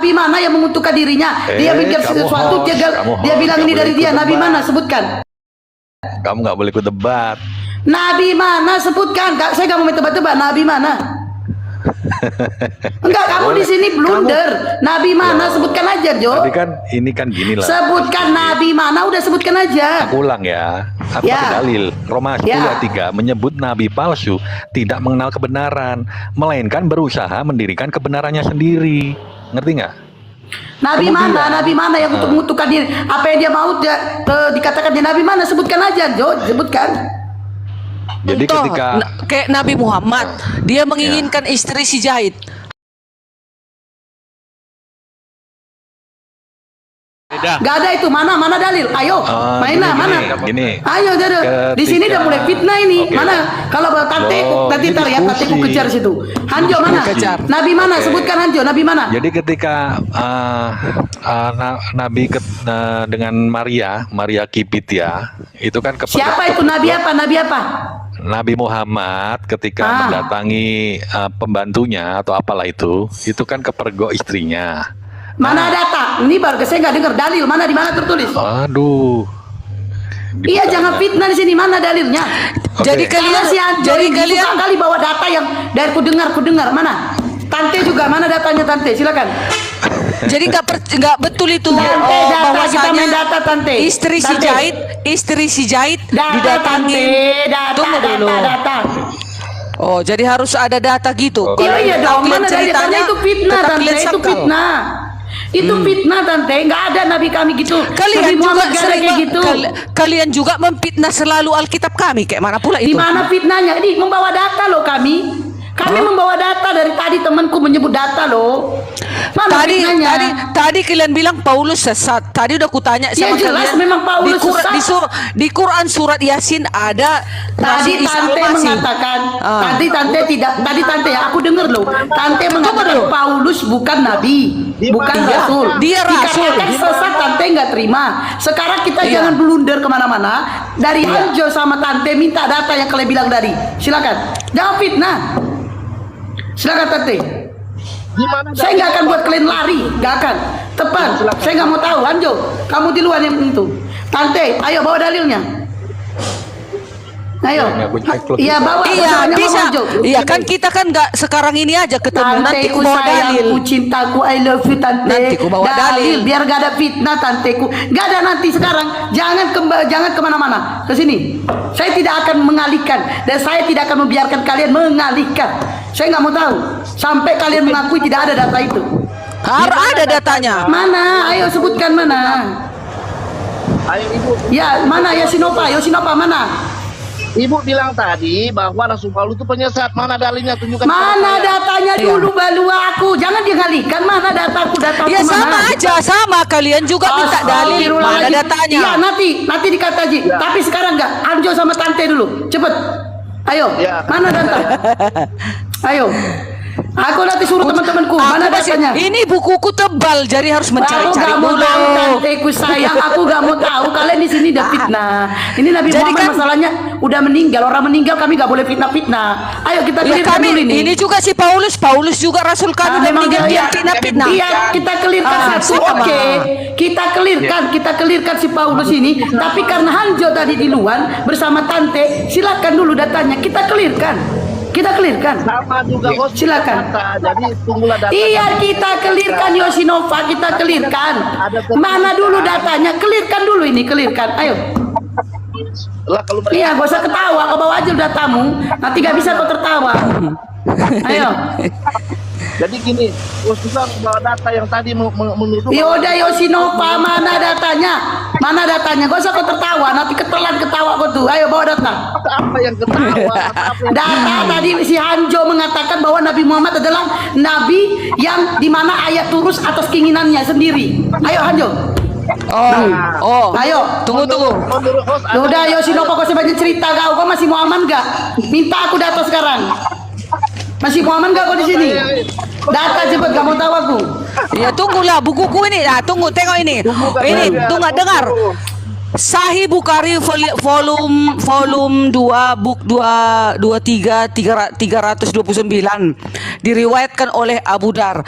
Nabi mana yang mengutukkan dirinya? Dia bikin sesuatu, dia bilang ini dari dia. Nabi mana? Sebutkan. Kamu nggak boleh ikut debat. Nabi mana? Sebutkan. Saya nggak mau tebak-tebak. Nabi mana? Enggak, kamu di sini blunder. Nabi mana? Sebutkan aja, Jo. Tapi kan ini kan gini lah. Sebutkan Nabi mana? Udah sebutkan aja. Aku ulang ya. Aku pakai dalil. Roma 10:3 menyebut nabi palsu tidak mengenal kebenaran, melainkan berusaha mendirikan kebenarannya sendiri. Ngerti nggak? Nabi mana? Nabi mana yang untuk mengutukkan diri? Apa yang dia mau dikatakan dia Nabi mana? Sebutkan aja, Jo. Sebutkan. Jadi ketika kayak Nabi Muhammad, dia menginginkan istri si Zaid. Gak ada itu, mana dalil? Ayo, mainlah mana? Gini. Ayo, jadi di sini udah mulai fitnah ini. Mana? Kalau tante nanti tar ya, tante ku kejar situ. Hanjo mana? Nabi mana? Sebutkan Hanjo, Nabi mana? Jadi ketika Nabi dengan Maria Kipit ya, itu kan siapa itu Nabi apa? Nabi apa? Nabi Muhammad ketika mendatangi pembantunya atau apalah itu kan kepergok istrinya. Mana data? Ini baru saya nggak dengar dalil. Mana di mana tertulis? Aduh. Iya, jangan fitnah di sini. Mana dalilnya? Jadi kalian suka kali bawa data yang dari ku dengar. Mana? Tante juga mana datanya Tante? Silakan. Jadi nggak betul itu bahwasanya data Tante. Istri si Zaid didatangi. Tunggu dulu. Data. Oh, jadi harus ada data gitu. Iya dong. Mana ceritanya itu fitnah Tante? Itu fitnah. Itu fitnah Tante, nggak ada Nabi kami gitu. Kalian juga sering kayak gitu. Kalian juga memfitnah selalu Alkitab kami, kayak mana pula itu? Di mana fitnahnya? Ini membawa data loh kami. Kami membawa data dari tadi, temanku menyebut data loh. Mana fitnahnya? Tadi kalian bilang Paulus sesat. Tadi udah kutanya sama jelas, kalian. Memang Paulus sesat. Di Quran surat Yasin ada. Tadi Tante mengatakan, Tante tidak. Tadi Tante ya, aku dengar loh. Tante mengatakan Paulus bukan nabi, bukan rasul. Dia rasul. Dikatakan sesat, Tante nggak terima. Sekarang kita jangan blunder kemana-mana. Dari Hanjo sama Tante minta data yang kalian bilang tadi. Silakan. Jangan fitnah. Silakan Tante. Saya nggak akan buat kalian lari, nggak akan. Tepat. Saya nggak mau tahu. Hanjo, kamu di luar yang itu. Tante, ayo bawa dalilnya. Ayo. Iya bawa. Iya bisa. Iya kan kita kan nggak sekarang ini aja ketemu. Nanti ku bawa dalil. Cintaku, I love you Tante. Nanti ku bawa dalil. Biar gak ada fitnah Tanteku. Gak ada nanti sekarang. Jangan kemana-mana. Ke sini. Saya tidak akan mengalihkan dan saya tidak akan membiarkan kalian mengalihkan. Saya nggak mau tahu sampai kalian mengakui tidak ada data itu. Harus ada datanya. Mana? Ayo sebutkan mana. Ayo Ibu. Ya mana Yosinova mana? Ibu bilang tadi bahwa Rasul Paulus itu penyesat. Mana dalilnya? Tunjukkan. Mana datanya dulu baru aku. Jangan digalihkan. Mana dataku? Ya sama aja, sama kalian juga minta dalil. Mana datanya? Ya nanti dikata Ji. Tapi sekarang enggak. Anjo sama Tante dulu. Cepet. Ayo. Mana data? Ayo. Aku nanti suruh teman-temanku. Mana datanya? Ini bukuku tebal, jadi harus mencari-cari dulu. Tanteku sayang, aku gak mau tahu. Kalian di sini udah fitnah. Ini Nabi Muhammad kan, masalahnya udah meninggal. Orang meninggal kami gak boleh fitnah-fitnah. Ayo kita clearkan dulu ini. Ini juga si Paulus juga Rasul kami udah meninggal, dia fitnah-fitnah. Iya, kita clearkan satu. Oke. Kita clearkan si Paulus ini. Tapi karena Hanjo tadi di luar bersama Tante, silakan dulu datanya. Kita clearkan. Sama juga host. Silakan. Jadi tunggulah data. Iya, kita clearkan Yosinova, kita clearkan. Mana dulu datanya? Clearkan dulu ini, Ayo. Iya, gak usah ketawa, kau bawa aja datamu. Nanti gak bisa kau tertawa. Ayo. Jadi gini, host juga bawa data yang tadi menuduh. Yaudah Yosinova, mana datanya? Gak usah kau tertawa, nanti ketelan ketawa kau tuh. Ayo bawa data. Apa yang ketawa? Data tadi si Hanjo mengatakan bahwa Nabi Muhammad adalah nabi yang dimana ayat turus atas keinginannya sendiri. Ayo Hanjo. Ayo. Tunggu. Udah Yosinova, kau sebanyak cerita kau masih mau aman gak? Minta aku data sekarang. Masih mau aman gak kau di sini? Data cepet, gak mau tahu aku. Ya tunggulah bukuku ini. Tunggu, tengok ini. Ini tunggu dengar. Sahih Bukhari volume 2 book 223 329 diriwayatkan oleh Abu Dar.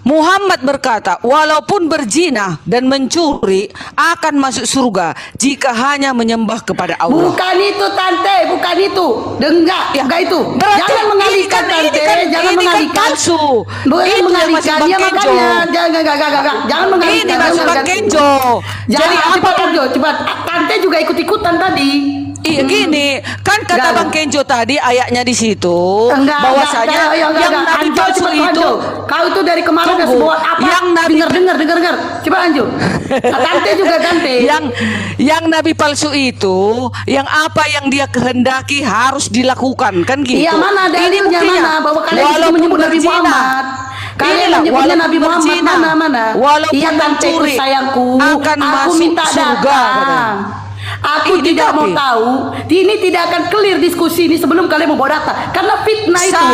Muhammad berkata, walaupun berzina dan mencuri akan masuk surga jika hanya menyembah kepada Allah. Bukan itu tante, bukan itu. Dengar, Ya, enggak itu. berarti Jangan mengalihkan ini tante, kan- jangan ini kan mengalihkan. palsu. Bukan Itu yang mengalihkan, masuk ya Bang Kenjo. makanya jangan mengalihkan. Ini masuk Bang Kenjo. Jadi Jadi apa apa Kenjo? Coba tante juga ikut-ikutan tadi. Iya gini, kan kata Enggak. Bang Kenjo tadi ayatnya di situ Enggak, bahwasanya yang Nabi Anjo, palsu coba itu Anjo. Kau itu dari kemarin udah Tunggu. sebuah apa? Yang Nabi- dengar. Coba Anjo. Tante juga tante. yang Nabi palsu itu, yang apa yang dia kehendaki harus dilakukan, kan gitu. Iya, mana dalilnya buktinya. mana bahwa kalian di sini Walaupun menyebut Nabi berzina. Muhammad. Kalian Inilah, menyebutnya walaupun Nabi Muhammad berzina, mana? walaupun Iya tanteku mencuri, sayangku, akan aku masuk minta surga, data. katanya. Aku Ini tidak mau tapi- tahu. Ini tidak akan clear diskusi ini sebelum kalian membawa data. Karena fitnah itu.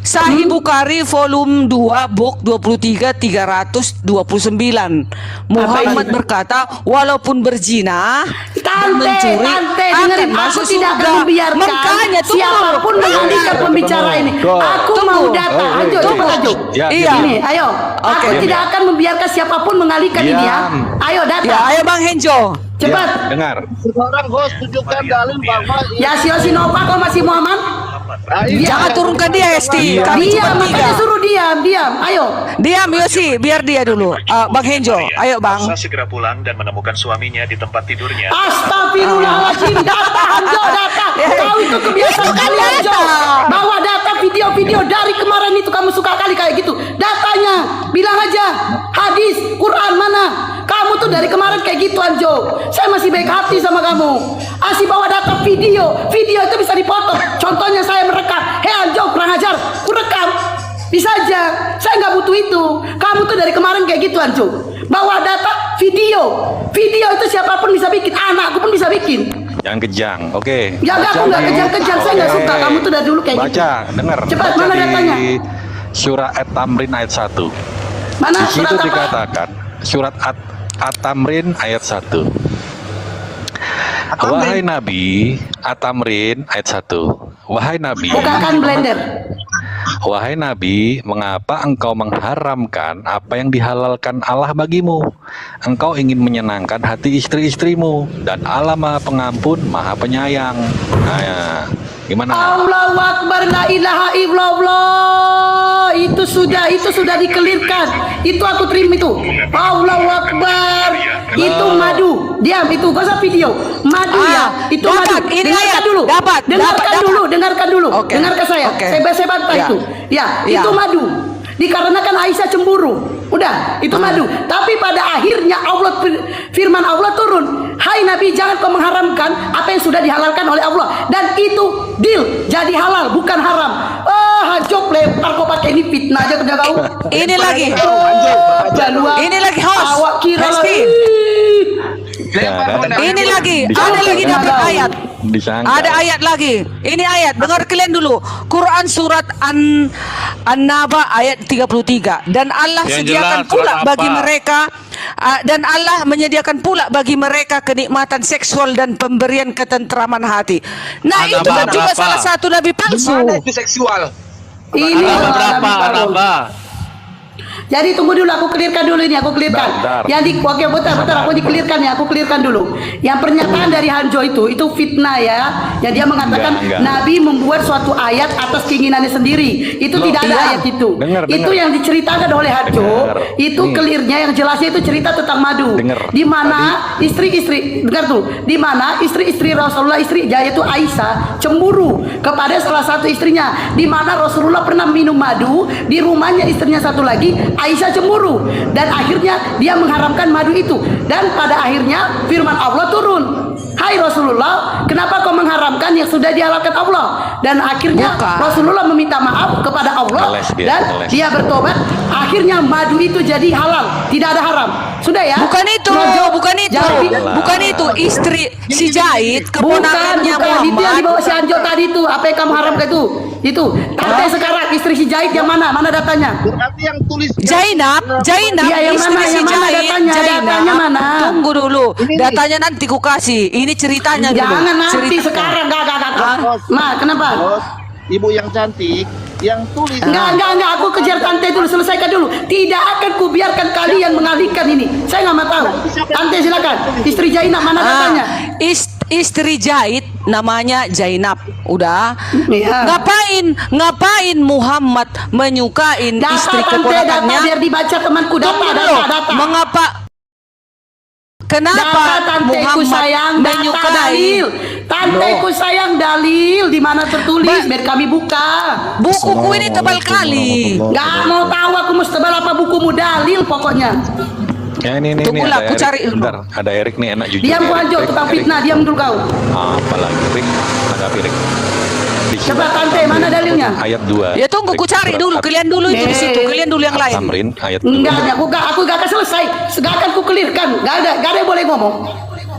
Sahih Bukhari volume 2 book 23 329. Muhammad berkata, walaupun berzina dan mencuri dengerin, akan aku masuk tidak surga. akan membiarkan Makanya tunggu. siapapun mengalihkan pembicara ini. Aku mau data. Ayo, cepat Ajo. Ya, Iya. Ini, ayo. Aku Oke. tidak akan membiarkan siapapun mengalihkan ini ya. Diam. Ayo data. Ya, ayo Bang Henjo. Cepat. Ya, dengar. Sekarang host tunjukkan dalil bahwa Ya Sinova kau masih Muhammad? Jangan turunkan dia, Esti. Kami Diam, cuma makanya 3. suruh diam. Ayo. Diam Yosi, biar dia dulu. Bang Henjo, ayo Bang. Elsa segera pulang dan menemukan suaminya di tempat tidurnya. Astagfirullahaladzim, data Hanjo, data. Kau itu kebiasaan Itu kan kali Hanjo. data. Bawa data video-video dari kemarin itu kamu suka kali kayak gitu. Datanya, bilang aja. Hadis, Quran mana? Kamu tuh dari kemarin kayak gitu Hanjo. Saya masih baik hati sama kamu. Asih bawa data video. Video itu bisa dipotong. Contohnya saya merekam. Hei Hanjo, kurang ajar. Ku rekam. Bisa aja. Saya nggak butuh itu. Kamu tuh dari kemarin kayak gitu Hanjo. Bawa data video. Video itu siapapun bisa bikin. Anakku pun bisa bikin. Jangan kejang, oke. Ya enggak, aku nggak kejang-kejang. Saya nggak suka. Kamu tuh dari dulu kayak gitu. Baca, dengar. Cepat, Baca mana di datanya? Surah At-Tamrin ayat 1. Mana Di situ surat apa? dikatakan, surat At-Tamrin ayat 1. Wahai Nabi, At-Tamrin ayat 1. Wahai Nabi, Bukakan blender. wahai Nabi, mengapa engkau mengharamkan apa yang dihalalkan Allah bagimu? Engkau ingin menyenangkan hati istri-istrimu, dan Allah Maha Pengampun, Maha Penyayang. Nah, ya. Gimana? Allahu Akbar, la ilaha illallah. Itu sudah dikelirkan. Itu aku terima itu. Allahu Akbar. Itu madu. Diam itu, gak usah video. Madu ya. Itu dapat. madu. Ini Dengarkan ayat. dulu. Dapat. Dengarkan dulu. Oke. Dengarkan saya. Oke. Saya bantah Ya. itu. Ya, Ya. itu madu. Dikarenakan Aisyah cemburu. Udah, itu madu. Tapi pada akhirnya firman Allah turun. Hai Nabi, jangan kau mengharamkan apa yang sudah dihalalkan oleh Allah. Dan itu deal, jadi halal, bukan haram. Hajok lempar kau pakai ini fitnah aja kerja kau. Ini lagi. Jalua. Ini lagi host. Awak kira Hesti. Ya, Ini lagi. Disangka, Ada lagi kan? dapat ayat. Disangka. Ada ayat lagi. Ini ayat. Dengar kalian dulu. Quran surat An-Naba ayat 33. Dan Allah Yang sediakan jelas, pula surat bagi apa? mereka dan Allah menyediakan pula bagi mereka kenikmatan seksual dan pemberian ketentraman hati. Nah, An-Naba itu kan juga berapa? salah satu nabi palsu. Mana itu seksual? Ini Berapa? Nabi palsu. Jadi tunggu dulu, aku clearkan dulu ini, aku clearkan. Bentar. Yang di, oke, bentar, aku dikelirkan ya, aku clearkan dulu. Yang pernyataan dari Hanjo itu fitnah ya. Yang dia mengatakan Enggak. Nabi membuat suatu ayat atas keinginannya sendiri. Itu Loh, tidak ada iya. ayat itu. Dengar. Itu yang diceritakan oleh Hanjo. Dengar. Itu Nih. clearnya yang jelasnya itu cerita tentang madu. Dengar. Di mana istri-istri, dengar tuh, di mana istri-istri Rasulullah, istri yaitu Aisyah cemburu kepada salah satu istrinya. Di mana Rasulullah pernah minum madu di rumahnya istrinya satu lagi, Aisyah cemburu. Dan akhirnya dia mengharamkan madu itu. Dan pada akhirnya firman Allah turun. Hai Rasulullah, kenapa kau mengharamkan yang sudah dihalalkan Allah? Dan akhirnya Bukan. Rasulullah meminta maaf kepada Allah Ngeles dia, dan ngeles. dia bertobat. Akhirnya madu itu jadi halal, tidak ada haram. Sudah ya? Bukan itu, Rojo, bukan itu, jadi- bukan itu. Istri si Jahit, Bukan, keponakannya bukan. Itu yang dibawa si Muhammad. Anjo tadi itu. Apa yang kamu haramkan itu? Itu. Tante sekarang istri si Jahit yang mana? Mana datanya? Berarti yang tulis Zainab, Iya, yang istri mana? si Yang mana Jahit, datanya? Datanya mana? Tunggu dulu, Ini nih. datanya nanti ku kasih. Ini ceritanya dulu. Jangan nanti Ceritanya. sekarang. Gak. Ah. Ma, kenapa? Bos, ibu yang cantik yang tulis. Enggak, aku kejar tante dulu, selesaikan dulu. Tidak akan kubiarkan kalian mengalihkan ini. Saya nggak mau tahu. Tante silakan. Istri Zainab mana datanya? Istri Jahit namanya Zainab. Udah. Iya. Ngapain Muhammad menyukain Data istri tante, data keponakannya? biar dibaca temanku. Tunggu dulu. Data. Kenapa Data tanteku Muhammad sayang, data menyukai? dalil. Tanteku sayang dalil di mana tertulis biar kami buka. Bukuku ini tebal kali. Nggak mau tahu aku mesti tebal apa bukumu dalil pokoknya. Ya ini Tunggulah, ada aku Erik. cari dulu. Bentar, ada Erik nih enak jujur. Diam Erik, ku Anjo, Erik, tukang Erik. fitnah, diam dulu kau. Apalagi Erik, tanggapi Erik. Di Coba surat tante, Tamrin, mana dalilnya? Ayat 2. Ya tunggu, ku cari dulu. Kalian dulu itu di situ. Kalian dulu yang lain. Tamrin ayat 2. Enggak, aku gak akan selesai. Gak akan ku clearkan. Gak ada yang boleh ngomong.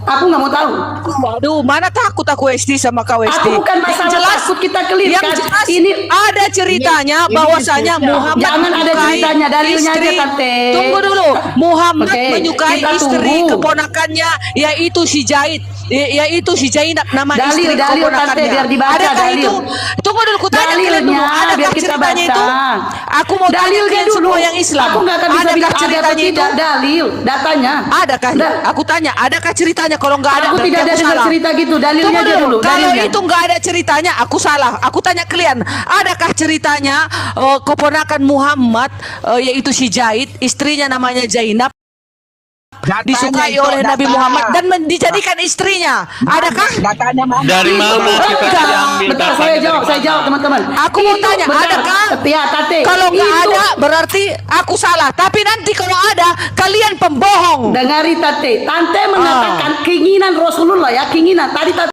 Aku nggak mau tahu. Waduh, mana takut aku SD sama kau SD. Aku bukan masalah Yang jelas, takut kita clearkan. Yang jelas Ini ada ceritanya ini bahwasanya ceritanya. Muhammad Jangan ada menyukai ceritanya, dalilnya aja, istri. Tante. Tunggu dulu. Muhammad Oke, menyukai kita istri tunggu. keponakannya yaitu si Jahit. Yaitu si Zainab nama Dalil, istri dalil, keponakannya. Tante, biar dibaca, Adakah dalil. itu? Tunggu dulu, ku tanya kalian dulu. Dalilnya, Adakah biar kita ceritanya baca. itu? Aku mau tanya Dalilnya kalian dulu. semua yang Islam. Aku nggak akan bisa bilang Adakah ada atau ceritanya itu? tidak. Dalil, datanya. Adakah? Aku tanya, adakah ceritanya? Kalau nggak ada, Aku berarti tidak ada aku dengar salah. cerita gitu. Dalilnya Tunggu aja dulu. Kalau Dalilnya. itu nggak ada ceritanya, aku salah. Aku tanya kalian, adakah ceritanya keponakan Muhammad yaitu si Jahit, istrinya namanya Zainab, disukai oleh Nabi Muhammad dan dijadikan istrinya? Adakah? Dari mana kita Enggak. diambil Bentar, datanya? saya jawab teman-teman. Aku mau Itu, tanya, bentar. adakah? Ya, Tate. Kalau nggak Itu- ada, berarti aku salah. Tapi nanti kalau ada, kalian pembohong. Dengari Tante. Tante mengatakan Ah. keinginan Rasulullah ya, keinginan. Tadi Tante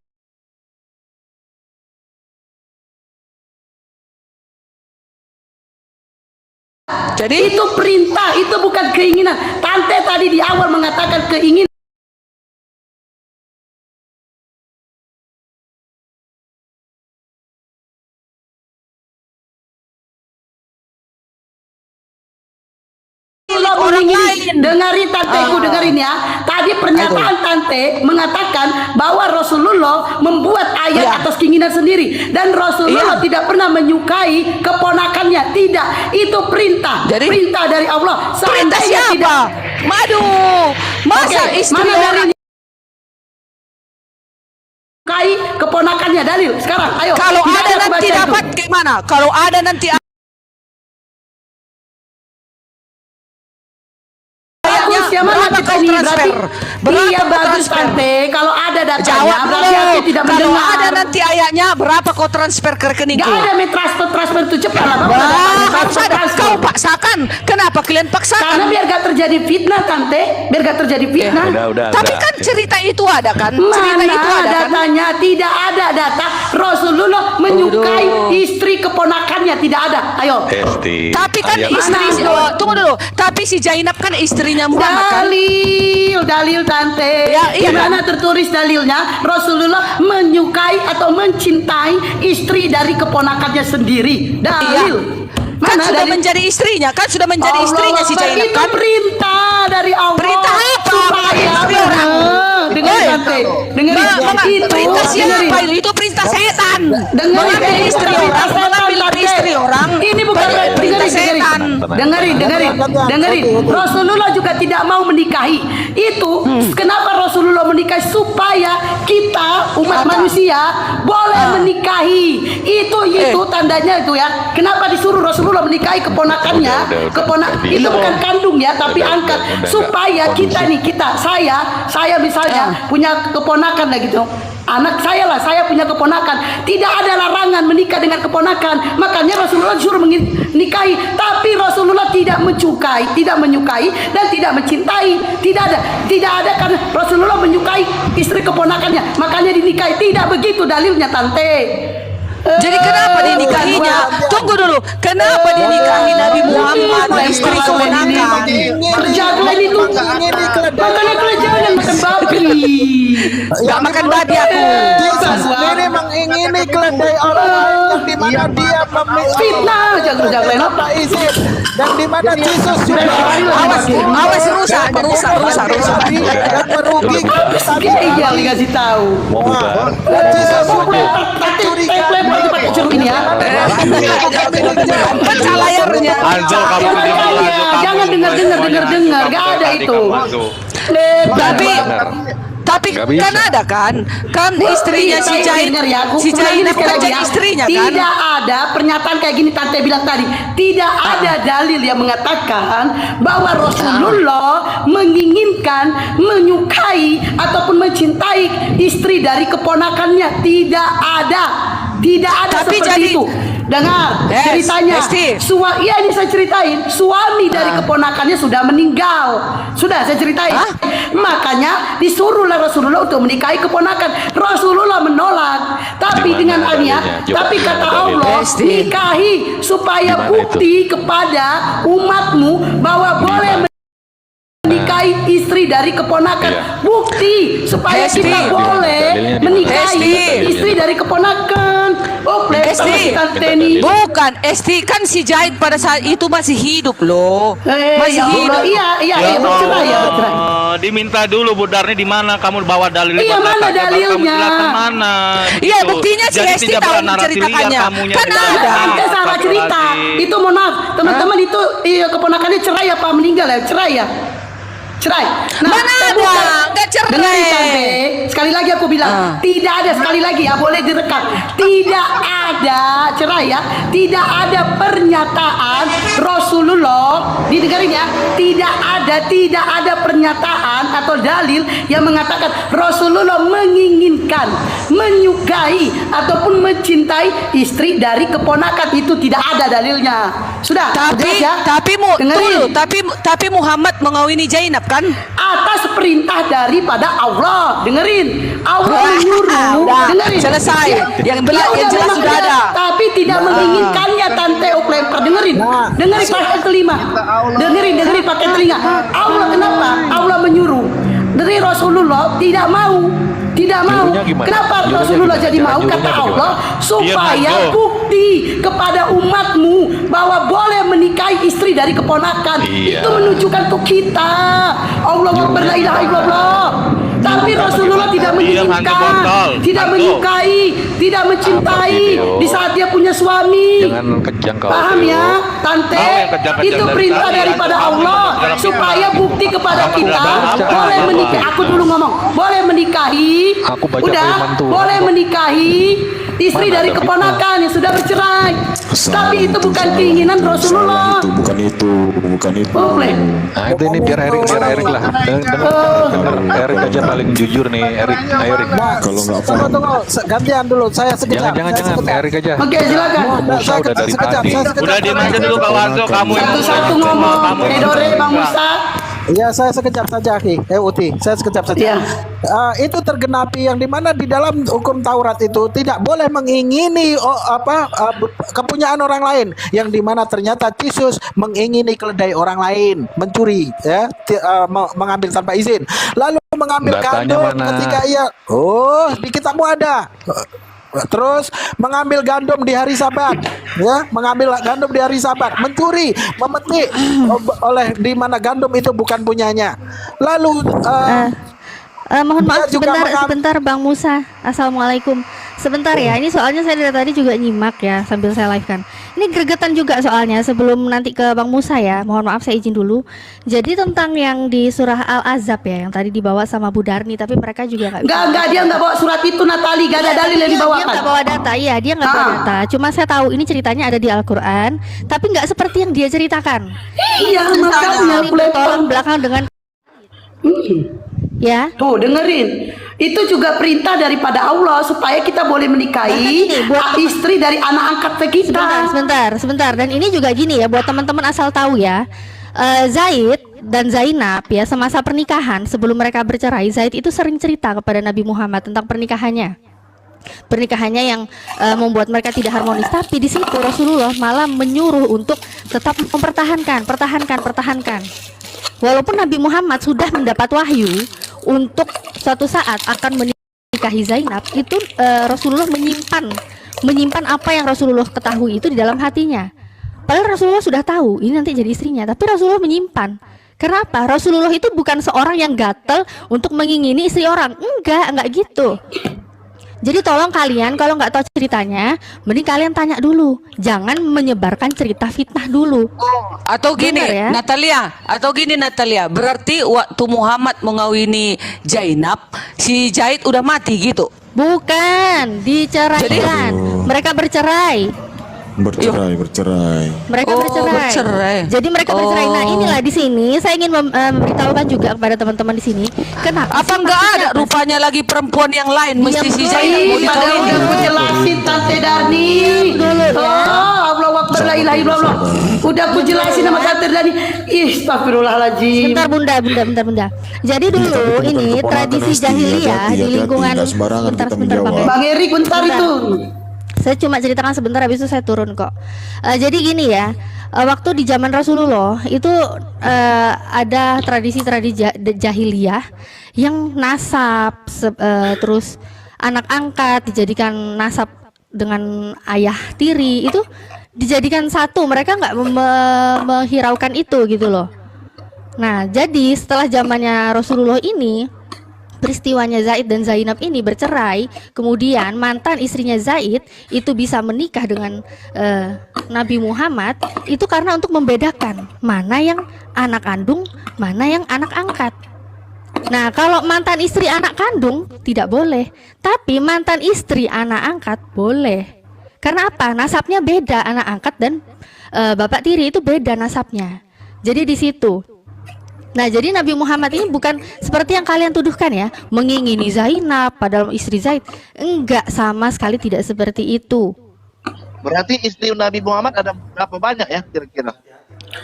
Jadi itu perintah, itu bukan keinginan. Tante tadi di awal mengatakan keinginan. orang lain. Dengarin tanteku, dengerin ya. Tadi pernyataan tante mengatakan bahwa Rasulullah membuat ayat Ya. atas keinginan sendiri dan Rasulullah Iya. tidak pernah menyukai keponakannya. Tidak, itu perintah. Jadi? Perintah dari Allah. Perintah Seandainya siapa? tidak. Aduh, masa Oke, istri mana orang dalilnya? Menyukai keponakannya, dalil. Sekarang, ayo. kalau Tidak ada aku nanti baca itu. dapat gimana? Kalau ada nanti Bagus ya, mana berapa kita kau ini transfer? Berapa iya kau bagus transfer? tante. Kalau ada datanya Jawab berarti dulu. aku tidak Kalau mendengar. ada nanti ayatnya berapa kau transfer ke rekeningku? Gak ada transfer itu cepat lah. Bapak Wah, ada harus ada. transfer. Kau paksakan. Kenapa kalian Karena paksakan? biar gak terjadi fitnah tante, biar gak terjadi fitnah. Udah. Tapi kan cerita itu ada kan? Cerita Mana itu ada kan? datanya? Tidak ada data Rasulullah menyukai istri keponakannya, tidak ada. Ayo. Esti. Tapi kan ayat istri, mana? tunggu dulu. Tapi si Zainab kan istrinya Muhammad kan? Dalil tante. Ya, iya Di mana tertulis dalilnya? Rasulullah menyukai atau mencintai istri dari keponakannya sendiri. Dalil. Kan Mana sudah dalil? menjadi istrinya, kan sudah menjadi Allah istrinya si Akbar, Zainab itu kan? perintah dari Allah. Perintah apa? Supaya Istri orang. dengerin Oi, tante. Dengerin itu. Perintah siapa dengerin. itu? Itu perintah setan. Dengerin Mengambil ini istri bukan orang, perintah mengambil setan, istri Tante. orang. Ini bukan perintah setan. Dengerin. Rasulullah juga tidak mau menikahi. Itu kenapa Rasulullah menikahi supaya kita umat manusia boleh menikahi. Itu tandanya itu ya. Kenapa disuruh Rasulullah menikahi keponakannya? Udah. Itu bukan kandung ya, tapi Udah, angkat udah, supaya enggak. kita nih saya misalnya punya keponakan lah gitu. Anak saya lah, saya punya keponakan. Tidak ada larangan menikah dengan keponakan. Makanya Rasulullah disuruh menikahi. Tapi Rasulullah tidak menyukai dan tidak mencintai. Tidak ada karena Rasulullah menyukai istri keponakannya. Makanya dinikahi. Tidak begitu dalilnya tante. Jadi kenapa dinikahinya? Tunggu dulu. Kenapa dinikahi Nabi Muhammad istri keponakan? Terjadilah itu. Gak makan babi aku. Jesus ini mengingini keledai orang lain yang dimana dia memiliki Fitnah, jago-jago tanpa izin, dan dimana Jesus juga Awas rusak. dan merugikan Iya, dikasih tahu. Mau bubar. dan Jesus juga Itu pakai ceruk ini ya. Pecah layarnya. Anzo, kamu tuh dia malu, Anzo, kamu. Jangan dengar, gak ada Tadi itu. kamu, Anzo. Tapi Nggak bisa. kan ada kan istrinya si Zainab, si Zainab kan jadi istrinya kan. Tidak ada pernyataan kayak gini tante bilang tadi. Tidak ada dalil yang mengatakan bahwa Rasulullah menginginkan, menyukai ataupun mencintai istri dari keponakannya. Tidak ada Tapi seperti jadi- itu. Dengar Yes, ceritanya. Esti. Iya, ini saya ceritain. Suami dari keponakannya sudah meninggal. Sudah saya ceritain. Hah? Makanya disuruhlah Rasulullah untuk menikahi keponakan. Rasulullah menolak. Tapi Di mana dengan Ania, dalilnya? Coba tapi kata dalilnya. Allah, Esti. nikahi supaya Di mana bukti kepada umatmu bahwa boleh menikahi istri dari keponakan. Iya. Bukti supaya Esti. kita boleh Dalilnya di mana? menikahi Esti. istri dari keponakan. Oh, Esti. tante nih. Bukan, Esti kan si Zaid pada saat itu masih hidup loh. Masih Ya Allah, hidup. iya, bercerai ya, bercerai. Diminta dulu Bu Darni di mana kamu bawa dalilnya? Iya, buat mana datanya, baru kamu dalilnya? jelaskan mana. Iya, gitu. buktinya si Jadi Esti tidak tahu pernah narasi menceritakannya. liar kamunya Kan di dalam. ada. Tante salah cerita. Itu mohon maaf, teman-teman itu keponakannya cerai apa meninggal ya? Cerai ya? Cerai. Mana saya ada? bukan- Nggak cerai. Dengarin tante. Sekali lagi aku bilang, tidak ada, sekali lagi ya, boleh direkam. Tidak ada cerai ya. Tidak ada pernyataan Rasulullah, didengarin ya. Tidak ada pernyataan atau dalil yang mengatakan Rasulullah menginginkan, menyukai ataupun mencintai istri dari keponakan. Itu tidak ada dalilnya. Sudah, Tapi jelas ya? tunggu, Dengerin. tapi Muhammad mengawini Zainab kan? Atas perintah daripada Allah. Dengerin, Allah menyuruh. Udah, Dengerin. selesai. Yang Ya jelas udah, memang sudah ada. tapi tidak menginginkannya tante Oklempar. Dengerin, dengerin pakai telinga. Dengerin pakai telinga. Allah kenapa? Allah menyuruh. Dari Rasulullah tidak mau. Nyuruhnya gimana? Kenapa Nyuruhnya Rasulullah gimana? jadi mau? Nyuruhnya Kata bagaimana? Allah supaya Iya, Mas, bukti kepada umatmu bahwa boleh menikahi istri dari keponakan. Iya. Itu menunjukkan untuk kita. Allah Akbar, la ilaha illallah. Tapi Rasulullah tidak Diam, hantu menginginkan, botol. tidak Hantu. menyukai, tidak mencintai video? di saat dia punya suami. Jangan kejang kau. Paham Theo. ya, tante? Kau yang kejang-kejang Itu dari perintah tadi, daripada kamu Allah dalam supaya fitnah. bukti kepada Kamu kita dalam fitnah. boleh Apa? menikah. Aku dulu ngomong, boleh menikahi. Aku baca Udah, firman Tuhan. boleh menikahi istri Mana dari ada keponakan yang sudah bercerai. Tapi itu bukan keinginan Rasulullah. Bukan itu. Boleh. Nah itu ini biar Erik lah. Dengar Erik aja paling jujur nih Erik. Ayo Erik. Kalau nggak Tunggu, gantian dulu. Saya sekejap. Jangan Erik aja. Oke, silakan. Musa udah dari tadi. Udah diam aja dulu Kak Wanzo, kamu yang Satu-satu ngomong. Edore, Bang Musa. Ya, saya sekejap saja, Ki. Uti, saya sekejap saja. Iya. Itu tergenapi yang dimana di dalam hukum Taurat itu tidak boleh mengingini kepunyaan orang lain, yang dimana ternyata Yesus mengingini keledai orang lain, mencuri, ya, mengambil tanpa izin, lalu mengambil Datanya gandum mana? ketika ia, di kitabmu ada. Terus mengambil gandum di hari Sabat, ya, mengambil gandum di hari Sabat, mencuri, memetik oleh di mana gandum itu bukan punyanya. Lalu Mohon maaf Dia juga sebentar Bang Musa. Assalamualaikum. Sebentar ya, ini soalnya saya dari tadi juga nyimak ya sambil saya live kan. Ini gregetan juga soalnya sebelum nanti ke Bang Musa ya. Mohon maaf saya izin dulu. Jadi tentang yang di surah Al-Azab ya, yang tadi dibawa sama Bu Darni, tapi mereka juga nggak Enggak, dia enggak bawa surat itu, Natali. Gak ada dalil yang Dia dibawakan. nggak bawa data, iya dia nggak bawa data. Cuma saya tahu ini ceritanya ada di Al-Quran, tapi nggak seperti yang dia ceritakan. Iya, makanya Ini aku lempar. bertolak belakang dengan ya. Tuh, dengerin. Itu juga perintah daripada Allah supaya kita boleh menikahi Bahkan ini, buat- istri dari anak angkat kita. Sebentar. Dan ini juga gini ya, buat teman-teman asal tahu ya. Zaid dan Zainab ya, semasa pernikahan sebelum mereka bercerai, Zaid itu sering cerita kepada Nabi Muhammad tentang pernikahannya yang membuat mereka tidak harmonis. Tapi di situ Rasulullah malah menyuruh untuk tetap pertahankan. Walaupun Nabi Muhammad sudah mendapat wahyu untuk suatu saat akan menikahi Zainab, itu Rasulullah menyimpan apa yang Rasulullah ketahui itu di dalam hatinya. Padahal Rasulullah sudah tahu ini nanti jadi istrinya, tapi Rasulullah menyimpan. Karena apa? Rasulullah itu bukan seorang yang gatel untuk mengingini istri orang. Enggak gitu. Jadi tolong kalian kalau nggak tahu ceritanya, mending kalian tanya dulu. Jangan menyebarkan cerita fitnah dulu. Atau gini, Benar ya? Natalia, berarti waktu Muhammad mengawini Zainab, si Zaid udah mati gitu. Bukan, diceraikan. Mereka bercerai. Bercerai. Mereka Oh, bercerai. bercerai. Jadi mereka bercerai. Nah, Oh. inilah di sini saya ingin memberitahukan juga kepada teman-teman di sini. Kenapa? Apa sih enggak maksudnya ada apa? rupanya lagi perempuan yang lain Diam mesti si dulu. Zainab mau Ih, padahal dikawinin? udah aku jelasin Tante Darni. Dulu ya. Oh, Allah Akbar, la ilaha illallah. Udah aku jelasin sama Tante Darni. Ih, astagfirullahaladzim. Bentar bunda. Jadi dulu ini tradisi jahiliyah di lingkungan sebentar Bang. Bang Erik bentar itu. Saya cuma ceritakan sebentar, habis itu saya turun kok. Jadi gini ya, waktu di zaman Rasulullah itu ada tradisi-tradisi jahiliyah yang nasab, terus anak angkat dijadikan nasab dengan ayah tiri, itu dijadikan satu. Mereka nggak menghiraukan itu gitu loh. Nah, jadi setelah zamannya Rasulullah ini, peristiwanya Zaid dan Zainab ini bercerai, kemudian mantan istrinya Zaid itu bisa menikah dengan Nabi Muhammad, itu karena untuk membedakan mana yang anak kandung, mana yang anak angkat. Nah, kalau mantan istri anak kandung tidak boleh, tapi mantan istri anak angkat boleh. Karena apa? Nasabnya beda, anak angkat dan bapak tiri itu beda nasabnya. Jadi di situ. Nah, jadi Nabi Muhammad ini bukan seperti yang kalian tuduhkan ya, mengingini Zainab padahal istri Zaid. Enggak, sama sekali tidak seperti itu. Berarti istri Nabi Muhammad ada berapa banyak ya kira-kira?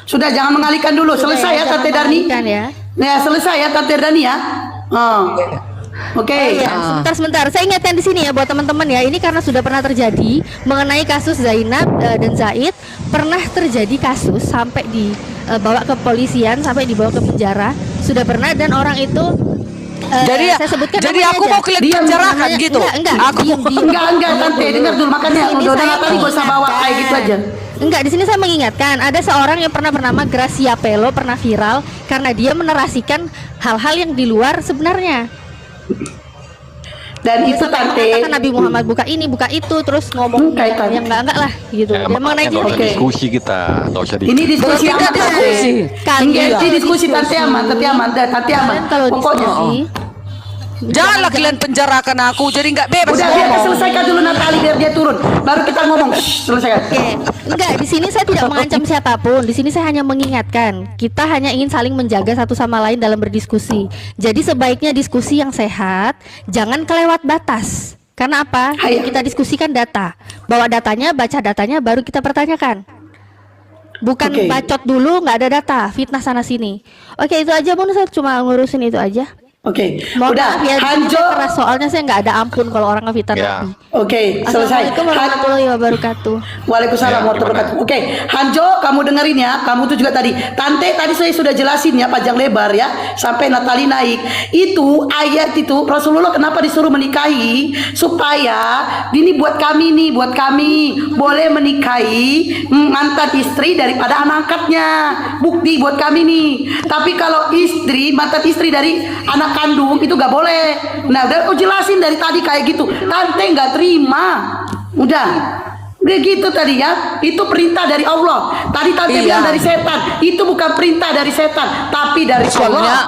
Sudah, jangan mengalihkan dulu. Selesai ya Jangan Tante Darni. mengalihkan ya. Nah, selesai ya Tante Darni ya. Oh. Oke. Ya, sebentar. Saya ingatkan di sini ya buat teman-teman ya. Ini karena sudah pernah terjadi mengenai kasus Zainab dan Zaid, pernah terjadi kasus sampai dibawa ke polisian, sampai dibawa ke penjara. Sudah pernah, dan orang itu Jadi saya sebutkan jadi namanya aku aja. mau kalian Diam, penjarakan Namanya- gitu. Enggak, Aku diem. Enggak Tante, dengar dulu, makanya Ini udah saya tadi gak usah bawa kayak gitu aja. Enggak, di sini saya mengingatkan ada seorang yang pernah bernama Gracia Pelo, pernah viral karena dia menerasikan hal-hal yang di luar sebenarnya. Dan Dia itu sampai Tante. mengatakan Nabi Muhammad buka ini, buka itu, terus ngomong Kaitan. yang enggak lah gitu. Ya, Dia mengenai makanya nggak usah Oke. diskusi kita, nggak usah Ini diskusi Tidak aman Tante. diskusi. Ini diskusi Tante aman, Tante aman, Tante aman. Kalian kalau Pokoknya. diskusi, janganlah kalian penjarakan aku, jadi nggak bebas Udah, biar ngomong. selesaikan dulu Natali, biar dia turun. Baru kita ngomong. Shh, selesaikan. Oke, enggak, di sini saya tidak mengancam siapapun. Di sini saya hanya mengingatkan. Kita hanya ingin saling menjaga satu sama lain dalam berdiskusi. Jadi sebaiknya diskusi yang sehat, jangan kelewat batas. Karena apa? Hai. Kita diskusikan data. Bawa datanya, baca datanya, baru kita pertanyakan. Bukan Oke. bacot dulu, nggak ada data, fitnah sana sini. Oke, itu aja, Bun. Saya cuma ngurusin itu aja. Oke. Mohon Udah, maaf ya, Hanjo. saya keras, soalnya saya nggak ada ampun kalau orang ngefitnah Ya. Nabi. Oke, selesai. Assalamualaikum warahmatullahi wabarakatuh. Waalaikumsalam Ya, warahmatullahi wabarakatuh. Oke, Hanjo, kamu dengerin ya. Kamu tuh juga tadi. Tante tadi saya sudah jelasin ya panjang lebar ya sampai Natali naik. Itu ayat itu Rasulullah kenapa disuruh menikahi supaya ini buat kami nih, buat kami boleh menikahi mantan istri daripada anak angkatnya. Bukti buat kami nih. Tapi kalau istri, mantan istri dari anak kandung itu gak boleh. Nah, udah aku jelasin dari tadi kayak gitu. Tante nggak terima. Udah gitu tadi ya. Itu perintah dari Allah. Tadi tante Iya. bilang dari setan. Itu bukan perintah dari setan, tapi dari Allah. Soalnya